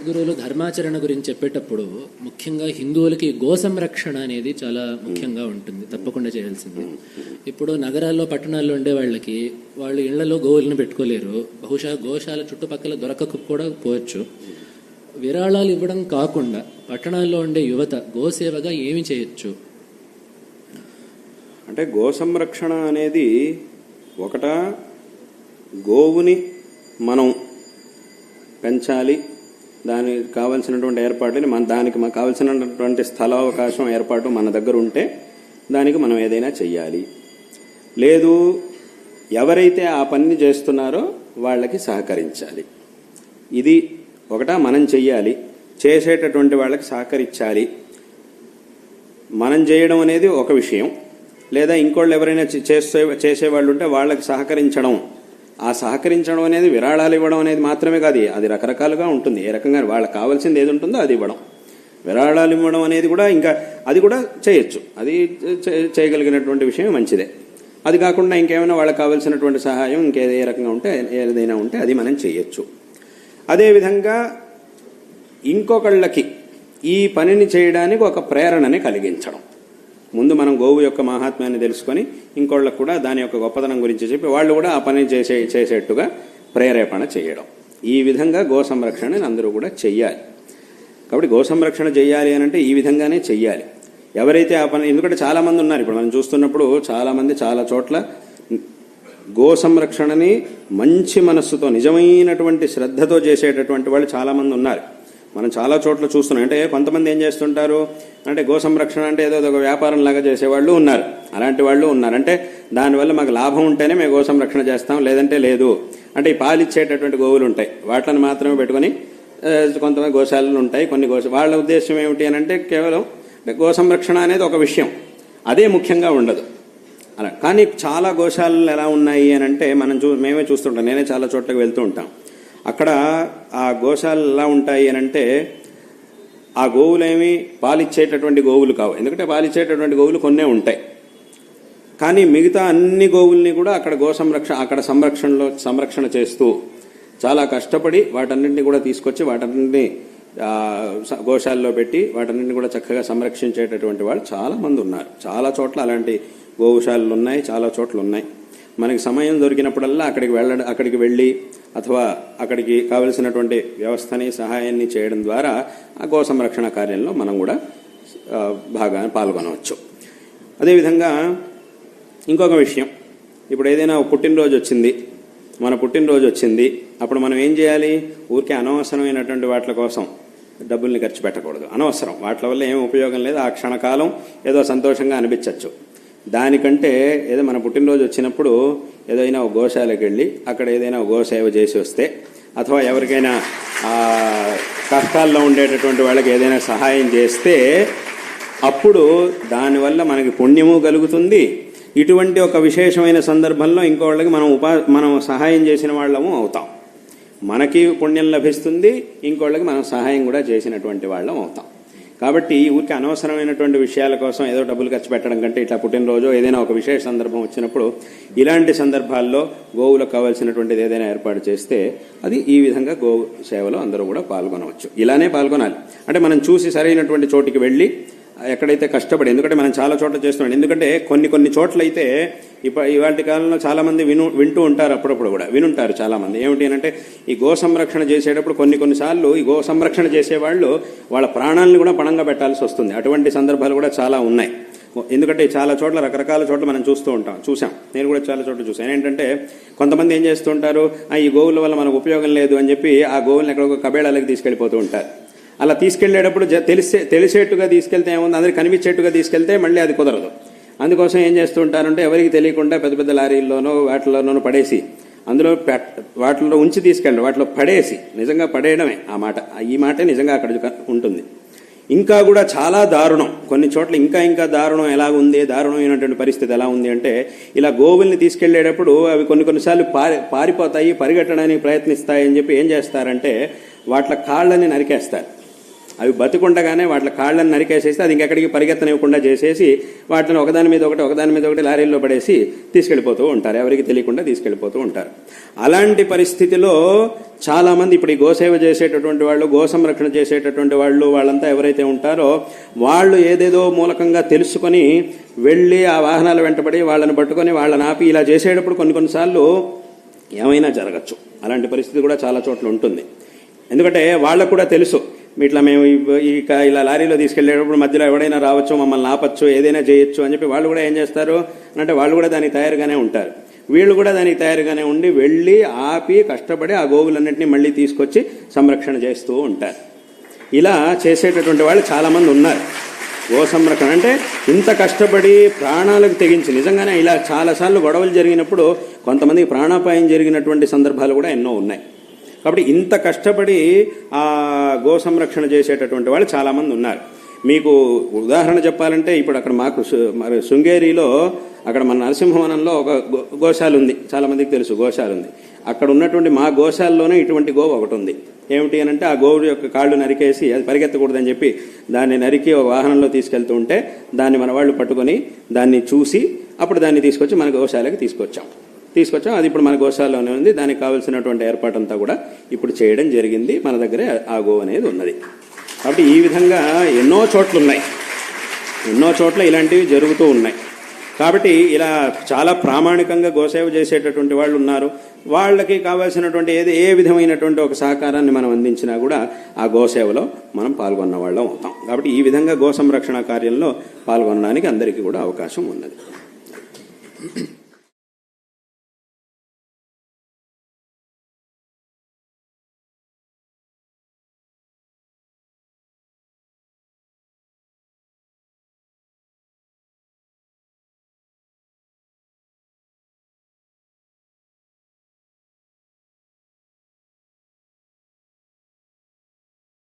జగద్గురువులు ధర్మాచరణ గురించి చెప్పేటప్పుడు ముఖ్యంగా హిందువులకి గో సంరక్షణ అనేది చాలా ముఖ్యంగా ఉంటుంది, తప్పకుండా చేయాల్సింది. ఇప్పుడు నగరాల్లో పట్టణాల్లో ఉండే వాళ్ళకి వాళ్ళు ఇళ్లలో గోవులను పెట్టుకోలేరు, బహుశా గోశాల చుట్టుపక్కల దొరకక కూడా పోవచ్చు. విరాళాలు ఇవ్వడం కాకుండా పట్టణాల్లో ఉండే యువత గోసేవగా ఏమి చేయొచ్చు? అంటే గో సంరక్షణ అనేది గోవుని మనం పెంచాలి, దానికి కావలసినటువంటి ఏర్పాటుని దానికి కావలసినటువంటి స్థలావకాశం ఏర్పాటు మన దగ్గర ఉంటే దానికి మనం ఏదైనా చెయ్యాలి. లేదు, ఎవరైతే ఆ పని చేస్తున్నారో వాళ్ళకి సహకరించాలి. ఇది మనం చెయ్యాలి, చేసేటటువంటి వాళ్ళకి సహకరించాలి. మనం చేయడం అనేది ఒక విషయం, లేదా ఇంకోళ్ళు ఎవరైనా చేసేవాళ్ళు ఉంటే వాళ్ళకి సహకరించడం. ఆ సహకరించడం అనేది విరాళాలు ఇవ్వడం అనేది మాత్రమే కాదు, అది రకరకాలుగా ఉంటుంది. ఏ రకంగా వాళ్ళకి కావాల్సింది ఏది ఉంటుందో అది ఇవ్వడం. విరాళాలు ఇవ్వడం అనేది కూడా ఇంకా అది కూడా చేయొచ్చు, అది చేయగలిగినటువంటి విషయం మంచిదే. అది కాకుండా ఇంకేమైనా వాళ్ళకి కావాల్సినటువంటి సహాయం ఇంకేదే రకంగా ఉంటే ఏదైనా ఉంటే అది మనం చేయొచ్చు. అదేవిధంగా ఇంకొకళ్ళకి ఈ పనిని చేయడానికి ఒక ప్రేరణని కలిగించడం. ముందు మనం గోవు యొక్క మహాత్మ్యాన్ని తెలుసుకొని ఇంకోళ్ళకు కూడా దాని యొక్క గొప్పతనం గురించి చెప్పి వాళ్ళు కూడా ఆ పని చేసేట్టుగా ప్రేరేపణ చేయడం. ఈ విధంగా గో సంరక్షణని అందరూ కూడా చెయ్యాలి. కాబట్టి గో సంరక్షణ చెయ్యాలి అని అంటే ఈ విధంగానే చెయ్యాలి. ఎవరైతే ఆ పని, ఎందుకంటే చాలామంది ఉన్నారు, ఇప్పుడు మనం చూస్తున్నప్పుడు చాలామంది చాలా చోట్ల గో సంరక్షణని మంచి మనస్సుతో నిజమైనటువంటి శ్రద్ధతో చేసేటటువంటి వాళ్ళు చాలామంది ఉన్నారు. మనం చాలా చోట్ల చూస్తున్నాం. అంటే కొంతమంది ఏం చేస్తుంటారు అంటే గో సంరక్షణ అంటే ఏదో ఒక వ్యాపారం లాగా చేసేవాళ్ళు ఉన్నారు, అలాంటి వాళ్ళు ఉన్నారు. అంటే దానివల్ల మాకు లాభం ఉంటేనే మేము గో సంరక్షణ చేస్తాం, లేదంటే లేదు. అంటే ఈ పాలిచ్చేటటువంటి గోవులు ఉంటాయి, వాటిని మాత్రమే పెట్టుకొని కొంతమంది గోశాలలు ఉంటాయి, కొన్ని వాళ్ళ ఉద్దేశం ఏమిటి అని అంటే కేవలం గో సంరక్షణ అనేది ఒక విషయం, అదే ముఖ్యంగా ఉండదు అలా. కానీ చాలా గోశాలలు ఎలా ఉన్నాయి అని అంటే మేమే చూస్తుంటాం, నేనే చాలా చోట్లకి వెళ్తూ ఉంటాం. అక్కడ ఆ గోశాలలు ఎలా ఉంటాయి అని అంటే ఆ గోవులేమి పాలిచ్చేటటువంటి గోవులు కావు, ఎందుకంటే పాలిచ్చేటటువంటి గోవులు కొన్నే ఉంటాయి. కానీ మిగతా అన్ని గోవుల్ని కూడా అక్కడ సంరక్షణ చేస్తూ చాలా కష్టపడి వాటన్నింటినీ కూడా తీసుకొచ్చి వాటన్నింటినీ గోశాలలో పెట్టి వాటన్నింటినీ కూడా చక్కగా సంరక్షించేటటువంటి వాళ్ళు చాలా మంది ఉన్నారు. చాలా చోట్ల అలాంటి గోశాలలు ఉన్నాయి, చాలా చోట్ల ఉన్నాయి. మనకి సమయం దొరికినప్పుడల్లా అక్కడికి వెళ్ళి అథవా అక్కడికి కావలసినటువంటి వ్యవస్థని సహాయాన్ని చేయడం ద్వారా ఆ గో సంరక్షణ కార్యంలో మనం కూడా బాగా పాల్గొనవచ్చు. అదేవిధంగా ఇంకొక విషయం, ఇప్పుడు ఏదైనా పుట్టినరోజు వచ్చింది, మన పుట్టినరోజు వచ్చింది, అప్పుడు మనం ఏం చేయాలి? ఊరికే అనవసరమైనటువంటి వాటి కోసం డబ్బుల్ని ఖర్చు పెట్టకూడదు. అనవసరం వాటి వల్ల ఏం ఉపయోగం లేదు, ఆ క్షణకాలం ఏదో సంతోషంగా అనిపించవచ్చు. దానికంటే ఏదో మన పుట్టినరోజు వచ్చినప్పుడు ఏదైనా ఒక గోశాలకు వెళ్ళి అక్కడ ఏదైనా గోసేవ చేసి వస్తే, అథవా ఎవరికైనా కష్టాల్లో ఉండేటటువంటి వాళ్ళకి ఏదైనా సహాయం చేస్తే అప్పుడు దానివల్ల మనకి పుణ్యము కలుగుతుంది. ఇటువంటి ఒక విశేషమైన సందర్భంలో ఇంకోళ్ళకి మనం సహాయం చేసిన వాళ్ళము అవుతాం, మనకి పుణ్యం లభిస్తుంది, ఇంకోళ్ళకి మనం సహాయం కూడా చేసినటువంటి వాళ్ళం అవుతాం. కాబట్టి ఊరికి అనవసరమైనటువంటి విషయాల కోసం ఏదో డబ్బులు ఖర్చు పెట్టడం కంటే ఇట్లా పుట్టినరోజు ఏదైనా ఒక విశేష సందర్భం వచ్చినప్పుడు ఇలాంటి సందర్భాల్లో గోవులకు కావాల్సినటువంటిది ఏదైనా ఏర్పాటు చేస్తే అది ఈ విధంగా గోవు సేవలో అందరూ కూడా పాల్గొనవచ్చు. ఇలానే పాల్గొనాలి. అంటే మనం చూసి సరైనటువంటి చోటికి వెళ్ళి ఎక్కడైతే కష్టపడి, ఎందుకంటే మనం చాలా చోట్ల చేస్తున్నాం. ఎందుకంటే కొన్ని చోట్ల అయితే ఇవాళ కాలంలో చాలా మంది వింటూ ఉంటారు, అప్పుడప్పుడు కూడా వినుంటారు చాలా మంది. ఏమిటి అంటే ఈ గో సంరక్షణ చేసేటప్పుడు కొన్నిసార్లు ఈ గో సంరక్షణ చేసేవాళ్ళు వాళ్ళ ప్రాణాలను కూడా పణంగా పెట్టాల్సి వస్తుంది. అటువంటి సందర్భాలు కూడా చాలా ఉన్నాయి. ఎందుకంటే చాలా చోట్ల రకరకాల చోట్ల మనం చూసాం, నేను కూడా చాలా చోట్ల చూసాను. ఏంటంటే కొంతమంది ఏం చేస్తుంటారు, ఈ గోవుల వల్ల మనకు ఉపయోగం లేదు అని చెప్పి ఆ గోవులను ఎక్కడొక కబేళాలకు తీసుకెళ్లిపోతూ ఉంటారు. అలా తీసుకెళ్లేటప్పుడు తెలిసేట్టుగా తీసుకెళ్తే ఏముంది, అందరికి కనిపించేట్టుగా తీసుకెళ్తే మళ్ళీ అది కుదరదు. అందుకోసం ఏం చేస్తూ ఉంటారంటే ఎవరికి తెలియకుండా పెద్ద పెద్ద లారీల్లోనో వాటిలోనో పడేసి అందులో వాటిలో ఉంచి తీసుకెళ్ళడం, వాటిలో పడేసి, నిజంగా పడేయడమే ఈ మాటే నిజంగా అక్కడ ఉంటుంది. ఇంకా కూడా చాలా దారుణం, కొన్ని చోట్ల ఇంకా దారుణం దారుణమైనటువంటి పరిస్థితి ఎలా ఉంది అంటే ఇలా గోవుల్ని తీసుకెళ్లేటప్పుడు అవి కొన్నిసార్లు పారిపోతాయి, పరిగెట్టడానికి ప్రయత్నిస్తాయని చెప్పి ఏం చేస్తారంటే వాటి కాళ్ళని నరికేస్తారు. అవి బతికుండగానే వాటి కాళ్ళని నరికేసేస్తే అది ఇంకెక్కడికి పరిగెత్తనివ్వకుండా చేసేసి వాటిని ఒకదాని మీద ఒకటి లారీల్లో పడేసి తీసుకెళ్ళిపోతూ ఉంటారు, ఎవరికి తెలియకుండా తీసుకెళ్ళిపోతూ ఉంటారు. అలాంటి పరిస్థితిలో చాలామంది ఇప్పుడు ఈ గోసేవ చేసేటటువంటి వాళ్ళు, గో సంరక్షణ చేసేటటువంటి వాళ్ళంతా ఎవరైతే ఉంటారో వాళ్ళు ఏదేదో మూలకంగా తెలుసుకొని వెళ్ళి ఆ వాహనాల వెంటబడి వాళ్ళని పట్టుకొని వాళ్ళని ఆపి ఇలా చేసేటప్పుడు కొన్నిసార్లు ఏమైనా జరగచ్చు. అలాంటి పరిస్థితి కూడా చాలా చోట్ల ఉంటుంది. ఎందుకంటే వాళ్ళకు కూడా తెలుసు ఇట్లా మేము ఇలా లారీలో తీసుకెళ్లేటప్పుడు మధ్యలో ఎవడైనా రావచ్చు, మమ్మల్ని ఆపచ్చు, ఏదైనా చేయొచ్చు అని చెప్పి వాళ్ళు కూడా ఏం చేస్తారు అంటే వాళ్ళు కూడా దానికి తయారుగానే ఉంటారు. వీళ్ళు కూడా దానికి తయారుగానే ఉండి వెళ్ళి ఆపి కష్టపడి ఆ గోవులన్నింటినీ మళ్ళీ తీసుకొచ్చి సంరక్షణ చేస్తూ ఉంటారు. ఇలా చేసేటటువంటి వాళ్ళు చాలామంది ఉన్నారు. గో సంరక్షణ అంటే ఇంత కష్టపడి ప్రాణాలకు తెగించి నిజంగానే ఇలా చాలాసార్లు గొడవలు జరిగినప్పుడు కొంతమందికి ప్రాణాపాయం జరిగినటువంటి సందర్భాలు కూడా ఎన్నో ఉన్నాయి. కాబట్టి ఇంత కష్టపడి ఆ గో సంరక్షణ చేసేటటువంటి వాళ్ళు చాలామంది ఉన్నారు. మీకు ఉదాహరణ చెప్పాలంటే ఇప్పుడు అక్కడ మాకు శృంగేరిలో అక్కడ మన నరసింహవనంలో ఒక గోశాల ఉంది, చాలామందికి తెలుసు గోశాల ఉంది. అక్కడ ఉన్నటువంటి మా గోశాలలోనే ఇటువంటి గోవు ఒకటి ఉంది. ఏమిటి అని అంటే ఆ గోవు యొక్క కాళ్ళు నరికేసి అది పరిగెత్తకూడదని చెప్పి దాన్ని నరికి ఒక వాహనంలో తీసుకెళ్తూ ఉంటే దాన్ని మన వాళ్ళు పట్టుకొని దాన్ని చూసి అప్పుడు దాన్ని తీసుకొచ్చి మన గోశాలకి తీసుకొచ్చాం. అది ఇప్పుడు మన గోశాలలోనే ఉంది. దానికి కావాల్సినటువంటి ఏర్పాటంతా కూడా ఇప్పుడు చేయడం జరిగింది. మన దగ్గరే ఆ గోవు అనేది ఉన్నది. కాబట్టి ఈ విధంగా ఎన్నో చోట్ల ఇలాంటివి జరుగుతూ ఉన్నాయి. కాబట్టి ఇలా చాలా ప్రామాణికంగా గోసేవ చేసేటటువంటి వాళ్ళు ఉన్నారు. వాళ్ళకి కావాల్సినటువంటి ఏ విధమైనటువంటి ఒక సహకారాన్ని మనం అందించినా కూడా ఆ గోసేవలో మనం పాల్గొన్న వాళ్ళం అవుతాం. కాబట్టి ఈ విధంగా గో సంరక్షణ కార్యంలో పాల్గొనడానికి అందరికీ కూడా అవకాశం ఉన్నది.